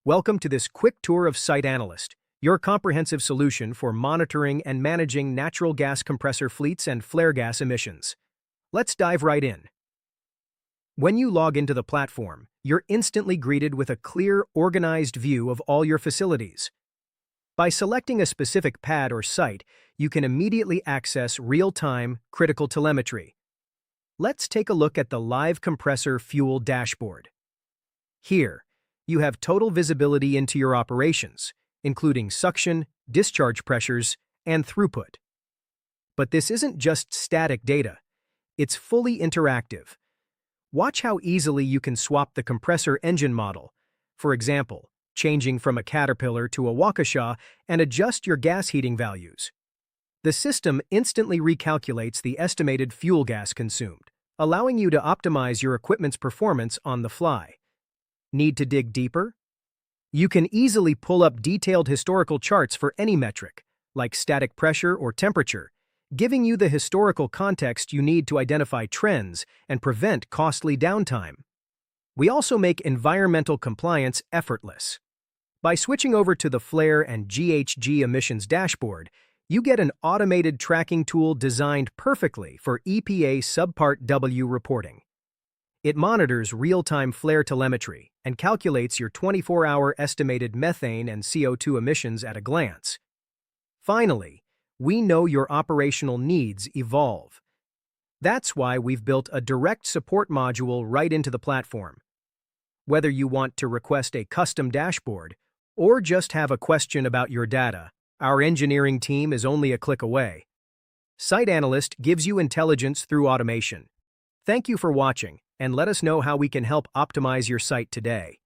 Welcome to this quick tour of Site Analyst, your comprehensive solution for monitoring and managing natural gas compressor fleets and flare gas emissions. Let's dive right in. When you log into the platform, you're instantly greeted with a clear, organized view of all your facilities. By selecting a specific pad or site, you can immediately access real-time, critical telemetry. Let's take a look at the Live Compressor Fuel dashboard. Here, you have total visibility into your operations, including suction, discharge pressures, and throughput. But this isn't just static data. It's fully interactive. Watch how easily you can swap the compressor engine model, for example, changing from a Caterpillar to a Waukesha, and adjust your gas heating values. The system instantly recalculates the estimated fuel gas consumed, allowing you to optimize your equipment's performance on the fly. Need to dig deeper? You can easily pull up detailed historical charts for any metric, like static pressure or temperature, giving you the historical context you need to identify trends and prevent costly downtime. We also make environmental compliance effortless. By switching over to the Flare and GHG emissions dashboard, you get an automated tracking tool designed perfectly for EPA Subpart W reporting. It monitors real-time flare telemetry and calculates your 24-hour estimated methane and CO2 emissions at a glance. Finally, we know your operational needs evolve. That's why we've built a direct support module right into the platform. Whether you want to request a custom dashboard or just have a question about your data, our engineering team is only a click away. Site Analyst gives you intelligence through automation. Thank you for watching, and let us know how we can help optimize your site today.